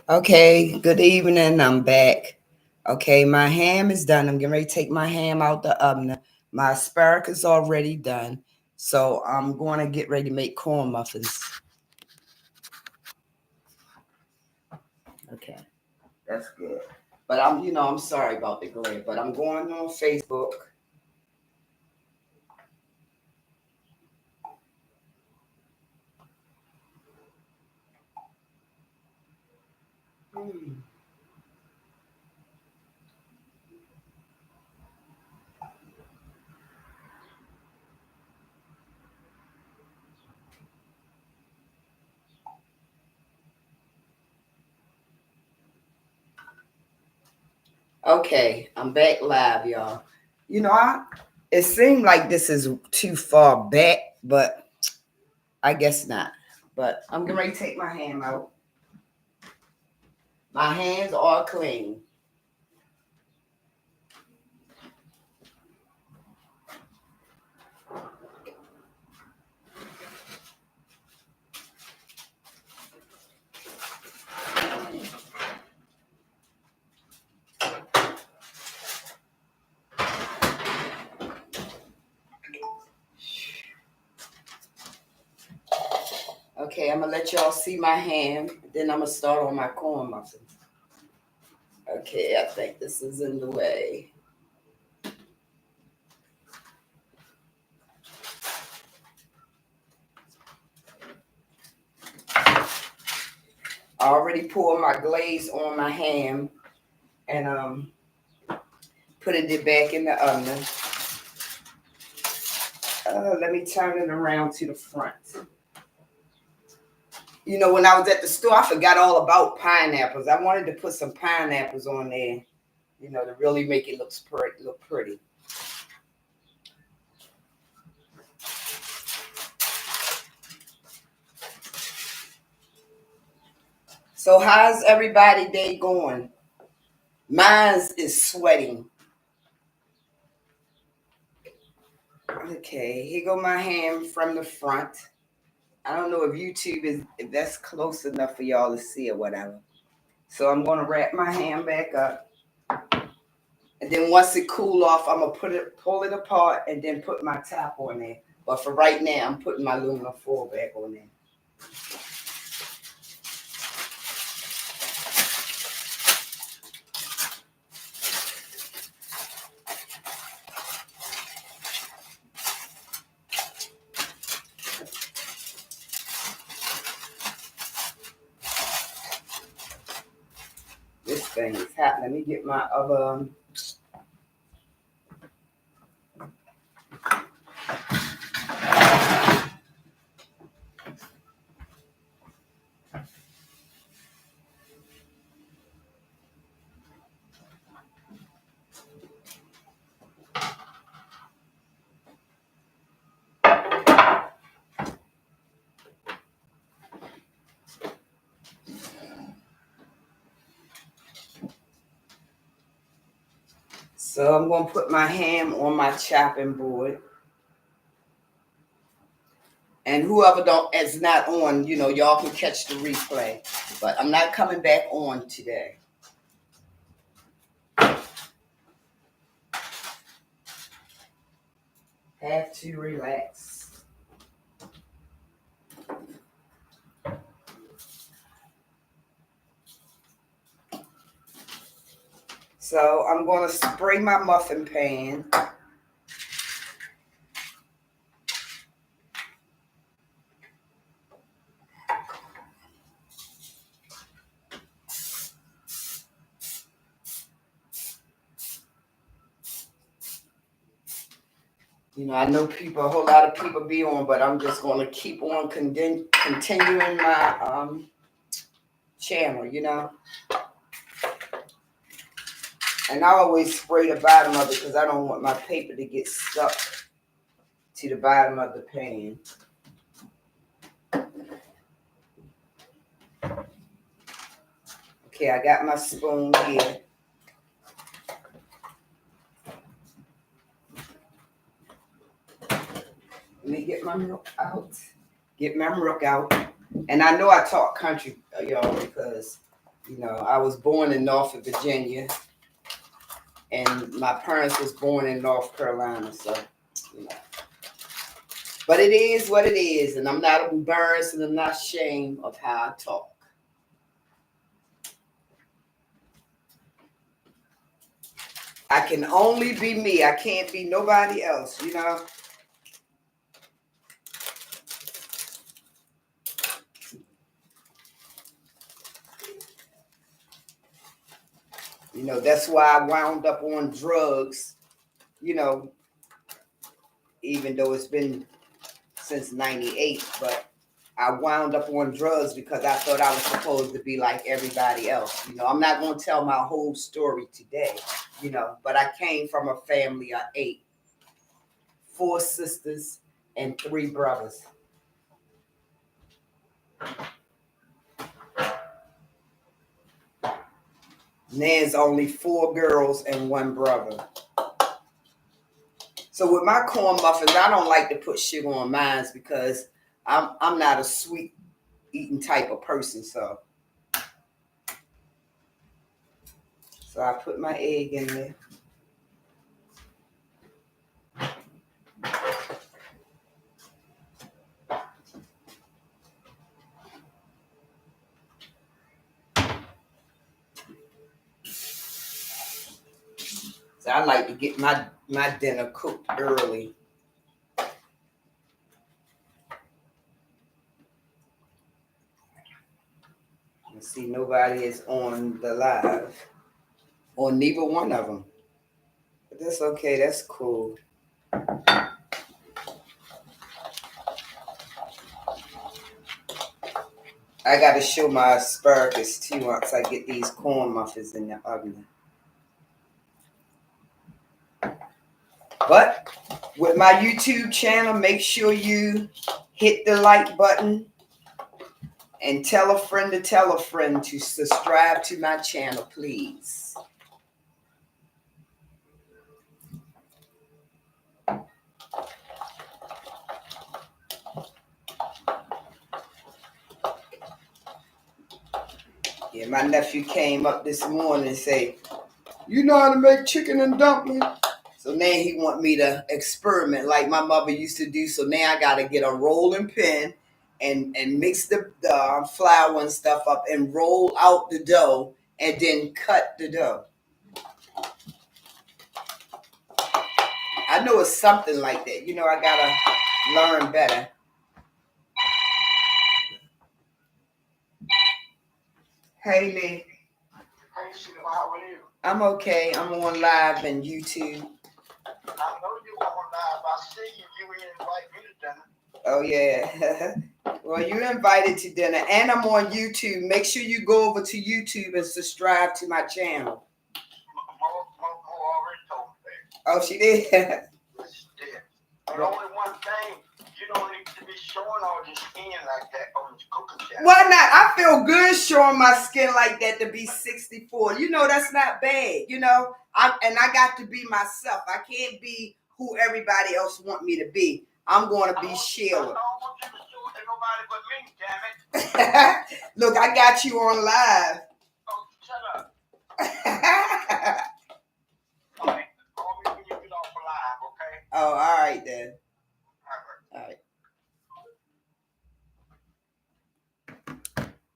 Okay, good evening. I'm back. Okay, my ham is done. I'm getting ready to take my ham out the oven. My asparagus is already done. So I'm going to get ready to make corn muffins. Okay, that's good. But I'm sorry about the glare, but I'm going on Facebook. Hmm. Okay, I'm back live, y'all. It seemed like this is too far back, but I guess not. But I'm getting ready to take my ham out. My hands are clean. Okay, I'm gonna let y'all see my ham. Then I'm gonna start on my corn muffins. Okay, I think this is in the way. I already poured my glaze on my ham and put it back in the oven. Let me turn it around to the front. When I was at the store, I forgot all about pineapples. I wanted to put some pineapples on there, to really make it look pretty. So how's everybody day going? Mine's is sweating. Okay, here go my ham from the front. I don't know if that's close enough for y'all to see or whatever. So I'm gonna wrap my ham back up. And then once it cool off, I'm gonna pull it apart and then put my top on there. But for right now, I'm putting my aluminum foil back on there. This thing is hot. Let me get my other. So I'm gonna put my ham on my chopping board. And whoever don't is not on, y'all can catch the replay. But I'm not coming back on today. Have to relax. So I'm gonna spray my muffin pan. I know a whole lot of people be on, but I'm just gonna keep on continuing my channel. And I always spray the bottom of it because I don't want my paper to get stuck to the bottom of the pan. Okay, I got my spoon here. Let me get my milk out. Get my milk out. And I know I talk country, y'all, because You know, I was born in Norfolk, Virginia, and my parents was born in North Carolina. So, you know. But it is what it is, and I'm not embarrassed and I'm not ashamed of how I talk. I can only be me. I can't be nobody else, you know. You know, that's why I wound up on drugs, you know, even though it's been since 98, but I wound up on drugs because I thought I was supposed to be like everybody else. You know, I'm not going to tell my whole story today, you know, but I came from a family of 8, 4 sisters and 3 brothers. And there's only 4 girls and 1 brother. So with my corn muffins, I don't like to put sugar on mine because I'm not a sweet eating type of person. So I put my egg in there. So I like to get my dinner cooked early. Let's see, nobody is on the live, or neither one of them. But that's okay. That's cool. I got to show my asparagus too once I get these corn muffins in the oven. But with my YouTube channel, make sure you hit the like button and tell a friend to subscribe to my channel, please. Yeah, my nephew came up this morning and said, "You know how to make chicken and dumplings?" So now he want me to experiment like my mother used to do. So now I got to get a rolling pin and mix the flour and stuff up and roll out the dough and then cut the dough. I know it's something like that. You know, I got to learn better. Hey, Lee. Hey, Sheila, how are you? I'm okay. I'm on live and YouTube. I know you on live. I see you. You invite me to dinner. Oh, yeah. Well, you're invited to dinner. And I'm on YouTube. Make sure you go over to YouTube and subscribe to my channel. Mo already told me that. Oh, she did? Yes, she did. But only one thing, you don't need to be showing all your skin like that on your cooking channel. Why not? I feel good showing my skin like that to be 64. You know, that's not bad. You know, I got to be myself. I can't be who everybody else want me to be. I'm going to be Sheila. I don't want you to show it to nobody but me, damn it. Look, I got you on live. Oh, shut up. All right. Call me when you get off live, okay? Oh, all right then. All right.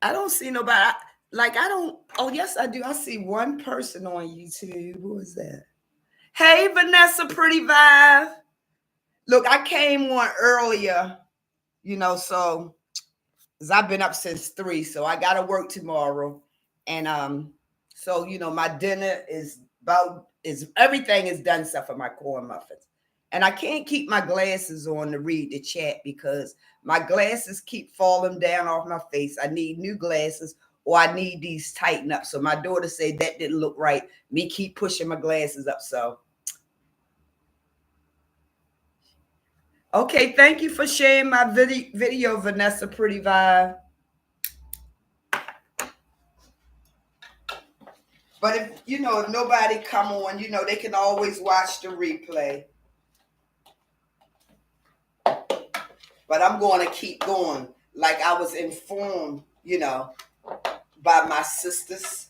I don't see nobody. Oh, yes, I do. I see one person on YouTube. Who is that? Hey, Vanessa Pretty Vibe. Look, I came on earlier, you know, so because I've been up since 3, so I got to work tomorrow. And so, you know, my dinner is everything is done except for my corn muffins. And I can't keep my glasses on to read the chat because my glasses keep falling down off my face. I need new glasses or I need these tighten up. So my daughter said that didn't look right. Me keep pushing my glasses up. So, okay, thank you for sharing my video, Vanessa Pretty Vibe. But if nobody come on, they can always watch the replay. But I'm going to keep going. Like I was informed, by my sisters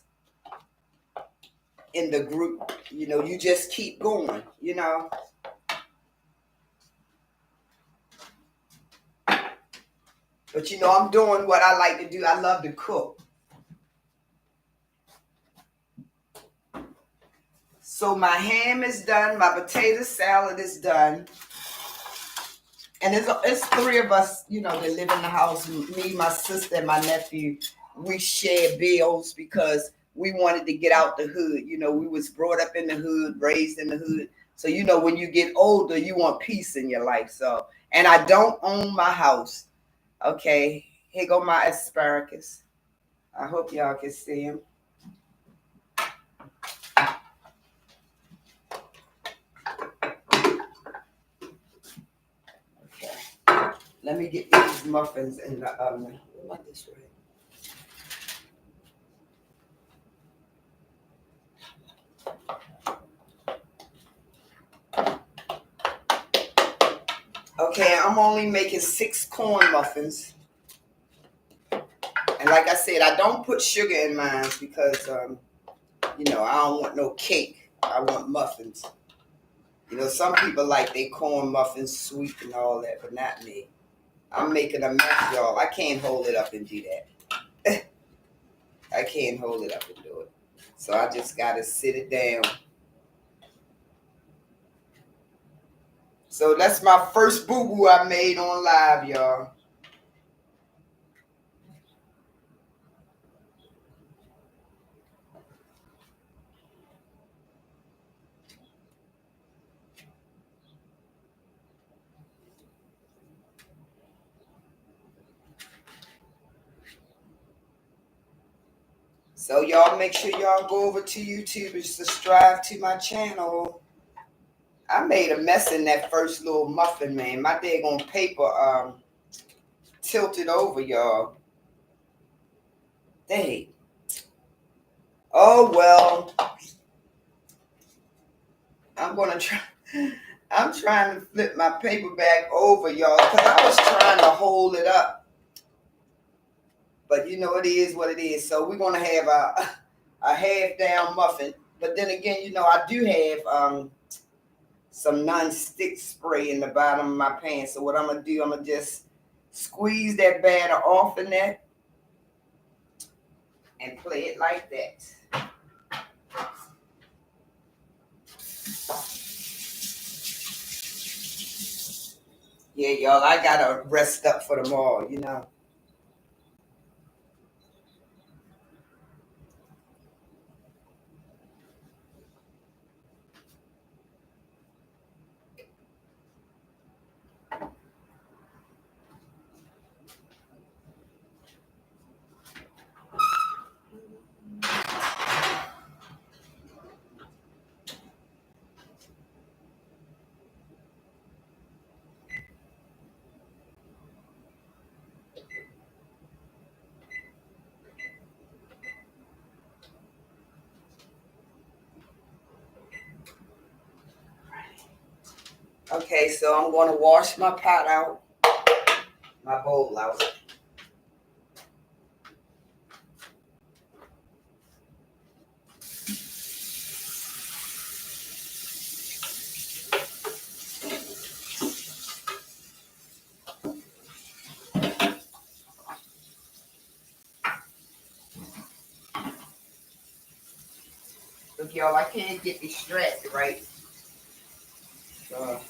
in the group. You know, you just keep going, you know. But you know, I'm doing what I like to do. I love to cook. So my ham is done. My potato salad is done. And it's three of us, you know, that live in the house. Me, my sister, and my nephew. We share bills because we wanted to get out the hood. You know, we was brought up in the hood, raised in the hood. So, you know, when you get older, you want peace in your life. So, and I don't own my house. Okay, here go my asparagus. I hope y'all can see them. Okay, let me get these muffins in the oven. Like this way. Okay, I'm only making 6 corn muffins. And like I said, I don't put sugar in mine because, you know, I don't want no cake. I want muffins. You know, some people like their corn muffins sweet and all that, but not me. I'm making a mess, y'all. I can't hold it up and do that. I can't hold it up and do it. So I just got to sit it down. So that's my first boo-boo I made on live, y'all. So y'all make sure y'all go over to YouTube and subscribe to my channel. I made a mess in that first little muffin, man. My daggone paper tilted over, y'all. Dang. Oh well. I'm gonna try. I'm trying to flip my paper back over, y'all, because I was trying to hold it up. But you know, it is what it is. So we're gonna have a half down muffin. But then again, you know, I do have some non-stick spray in the bottom of my pan. So what I'm gonna do, I'm gonna just squeeze that batter off in that and play it like that. Yeah, y'all, I gotta rest up for tomorrow, you know. Okay, so I'm gonna wash my pot out, my bowl out. Look, y'all, I can't get distracted, right? So,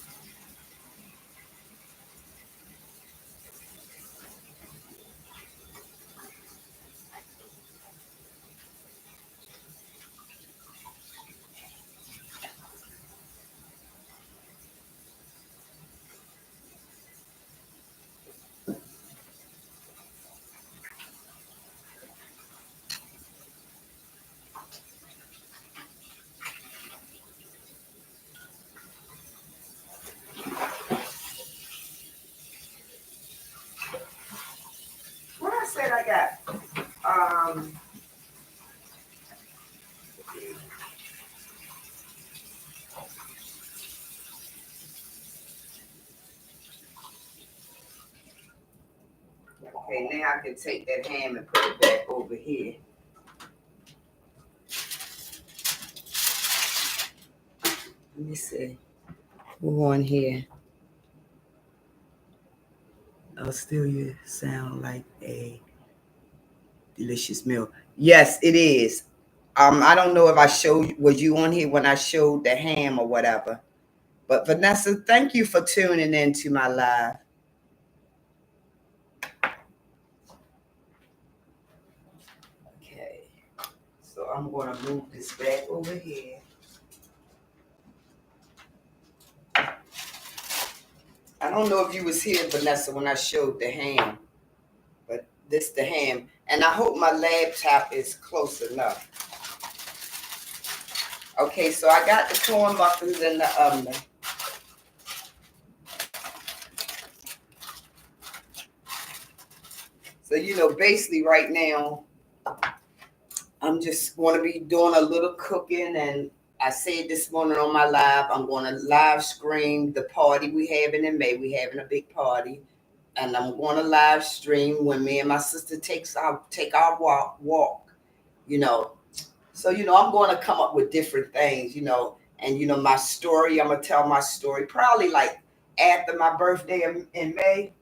what I said I got, okay, now I can take that ham and put it back over here. Let me see. Who on here? Oh, still you sound like a delicious meal. Yes, it is. I don't know if I showed, was you on here when I showed the ham or whatever. But Vanessa, thank you for tuning in to my live. Okay. So I'm going to move this back over here. I don't know if you was here, Vanessa, when I showed the ham, but this the ham. And I hope my laptop is close enough. Okay, so I got the corn muffins in the oven. So, basically right now, I'm just going to be doing a little cooking. And I said this morning on my live, I'm going to live stream the party we having in May. We having a big party. And I'm going to live stream when me and my sister take our walk, you know. So, I'm going to come up with different things, and, my story, I'm going to tell my story probably like after my birthday in May.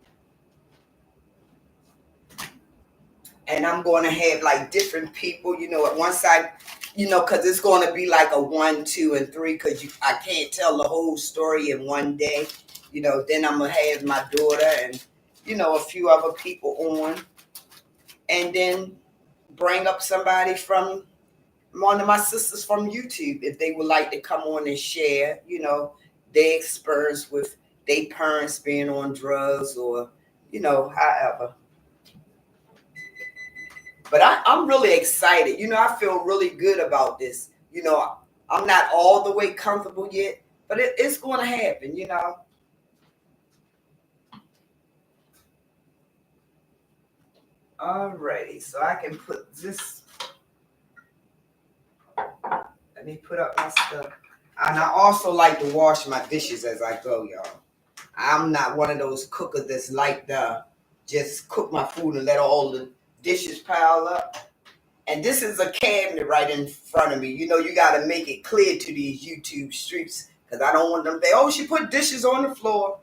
And I'm going to have like different people, at one side, because it's going to be like a 1, 2, and 3, because I can't tell the whole story in one day. Then I'm going to have my daughter and, a few other people on. And then bring up somebody from one of my sisters from YouTube if they would like to come on and share, their experience with their parents being on drugs or, however. But I'm really excited. I feel really good about this. I'm not all the way comfortable yet, but it's going to happen. Alrighty, so I can put this. Let me put up my stuff. And I also like to wash my dishes as I go, y'all. I'm not one of those cookers that's like to just cook my food and let all the dishes pile up. And this is a cabinet right in front of me. You got to make it clear to these YouTube streets because I don't want them to say, oh, she put dishes on the floor.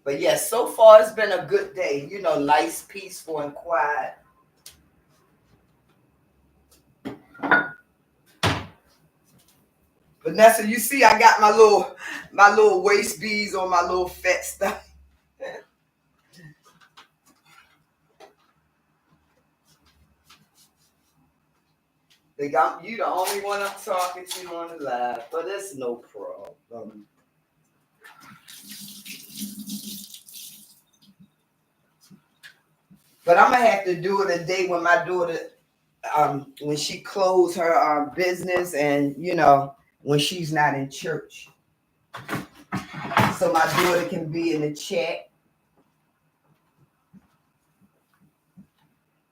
But yes, so far it's been a good day. Nice, peaceful, and quiet. Vanessa, you see, I got my little waist beads on my little fat stuff. You the only one I'm talking to on the live, but it's no problem. But I'm gonna have to do it a day when my daughter, when she closed her business, and when she's not in church, so my daughter can be in the chat.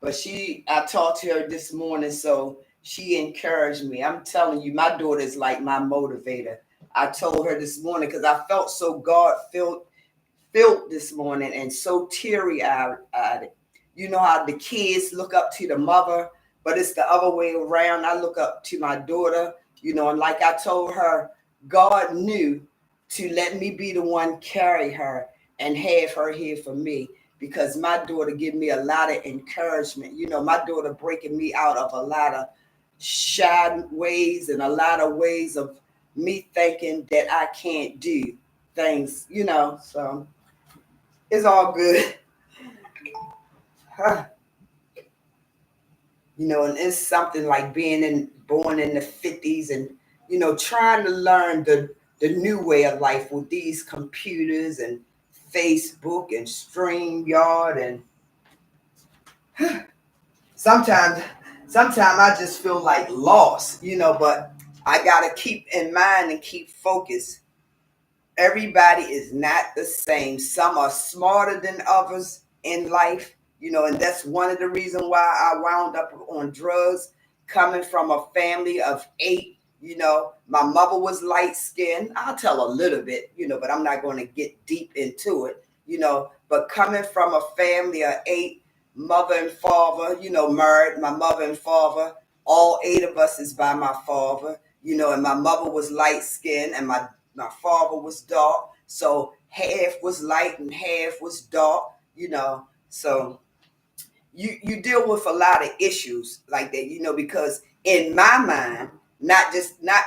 But I talked to her this morning, so she encouraged me. I'm telling you, my daughter is like my motivator. I told her this morning because I felt so God filled this morning and so teary-eyed. You know how the kids look up to the mother, but it's the other way around. I look up to my daughter, and like I told her, God knew to let me be the one carry her and have her here for me because my daughter give me a lot of encouragement. My daughter breaking me out of a lot of shy ways and a lot of ways of me thinking that I can't do things, so it's all good. And it's something like born in the 50s and, trying to learn the new way of life with these computers and Facebook and StreamYard. And sometimes I just feel like lost, but I got to keep in mind and keep focused. Everybody is not the same. Some are smarter than others in life, and that's one of the reasons why I wound up on drugs, coming from a family of 8, You know, my mother was light skinned. I'll tell a little bit, you know, but I'm not going to get deep into it, you know. But coming from a family of 8, mother and father, you know, married, my mother and father, all 8 of us is by my father, you know, and my mother was light skinned and my father was dark. So half was light and half was dark, you know. So you deal with a lot of issues like that, you know, because in my mind, not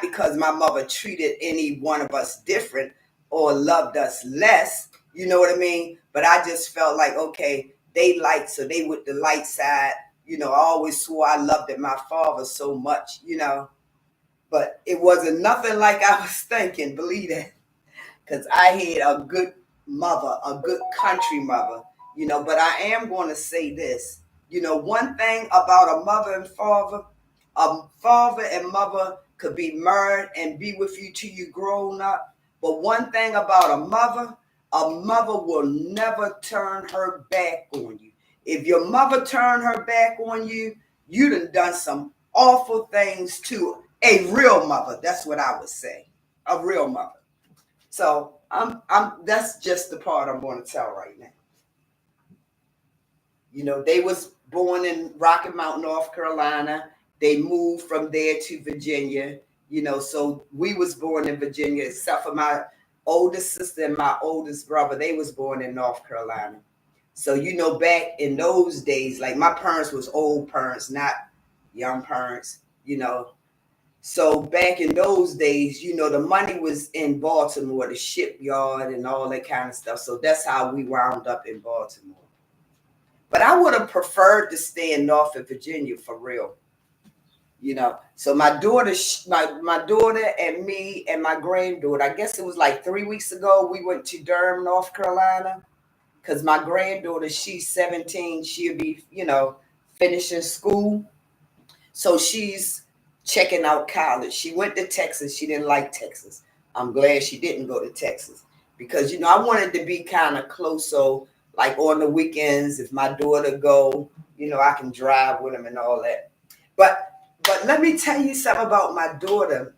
because my mother treated any one of us different or loved us less, you know what I mean? But I just felt like, okay, they light, so they with the light side, you know. I always swore I loved my father so much, you know, but it wasn't nothing like I was thinking, believe that, because I had a good mother, a good country mother, you know. But I am going to say this, you know, one thing about a mother and father, a father and mother could be married and be with you till you grown up. But one thing about a mother will never turn her back on you. If your mother turned her back on you, you done some awful things to a real mother. That's what I would say. A real mother. So I'm that's just the part I'm going to tell right now. You know, they was born in Rocky Mount, North Carolina. They moved from there to Virginia. You know, so we was born in Virginia, except for my oldest sister and my oldest brother. They was born in North Carolina. So you know, back in those days, like my parents was old parents, not young parents. You know, so back in those days, you know, the money was in Baltimore, the shipyard and all that kind of stuff. So that's how we wound up in Baltimore. But I would have preferred to stay in Norfolk, Virginia for real. You know, so my daughter and me and my granddaughter, I guess it was like 3 weeks ago, we went to Durham, North Carolina, because my granddaughter, she's 17, she'll be, you know, finishing school. So she's checking out college. She went to Texas. She didn't like Texas. I'm glad she didn't go to Texas because, you know, I wanted to be kind of close. So like on the weekends, if my daughter go, you know, I can drive with them and all that. But but let me tell you something about my daughter.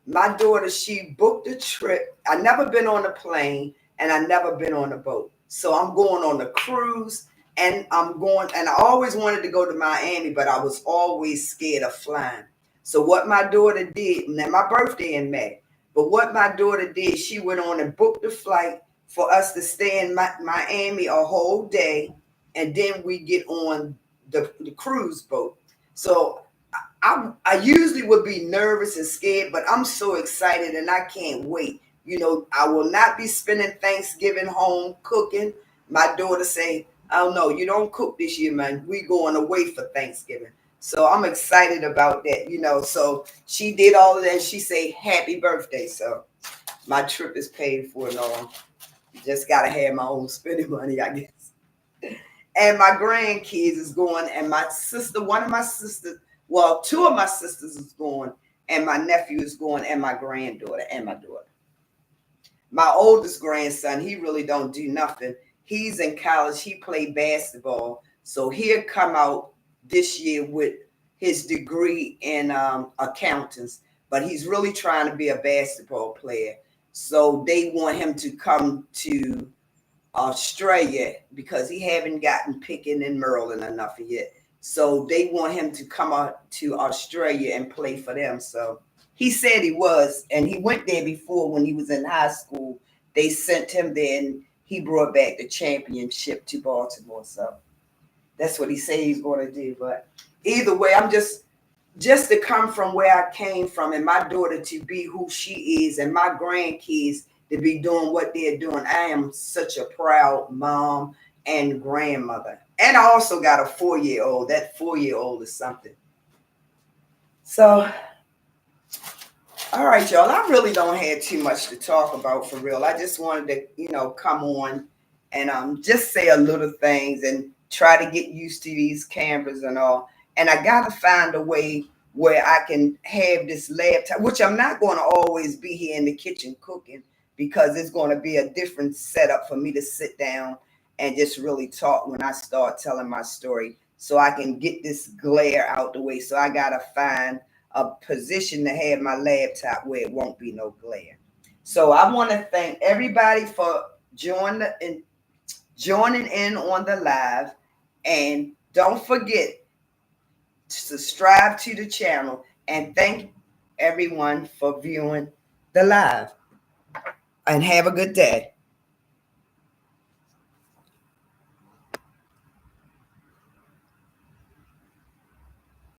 My daughter, she booked a trip. I never been on a plane and I never been on a boat. So I'm going on a cruise and I always wanted to go to Miami, but I was always scared of flying. So what my daughter did, now my birthday in May, but what my daughter did, she went on and booked a flight for us to stay in Miami a whole day, and then we get on the cruise boat. So I usually would be nervous and scared, but I'm so excited and I can't wait. You know, I will not be spending Thanksgiving home cooking. My daughter say, "Oh no, you don't cook this year, man. We going away for Thanksgiving." So I'm excited about that. You know, so she did all of that. She say, "Happy birthday!" So my trip is paid for and all. Just gotta have my own spending money, I guess. And my grandkids is going, and my sister, one of my sisters, well, 2 of my sisters is going, and my nephew is going, and my granddaughter and my daughter. My oldest grandson, he really don't do nothing. He's in college. He played basketball, so he'll come out this year with his degree in accountants. But he's really trying to be a basketball player. So they want him to come to Australia because he haven't gotten picking in Maryland enough yet. So they want him to come out to Australia and play for them. So he said he was, and he went there before when he was in high school. They sent him there, and he brought back the championship to Baltimore. So that's what he said he's going to do. But either way, I'm just to come from where I came from and my daughter to be who she is and my grandkids to be doing what they're doing. I am such a proud mom and grandmother. And I also got a 4-year-old. That 4-year-old is something. So, all right, y'all. I really don't have too much to talk about for real. I just wanted to, you know, come on and just say a little things and try to get used to these cameras and all. And I gotta find a way where I can have this laptop, which I'm not going to always be here in the kitchen cooking because it's going to be a different setup for me to sit down and just really talk when I start telling my story, so I can get this glare out the way. So I gotta find a position to have my laptop where it won't be no glare. So I want to thank everybody for joining in on the live. And don't forget to subscribe to the channel. And thank everyone for viewing the live. And have a good day.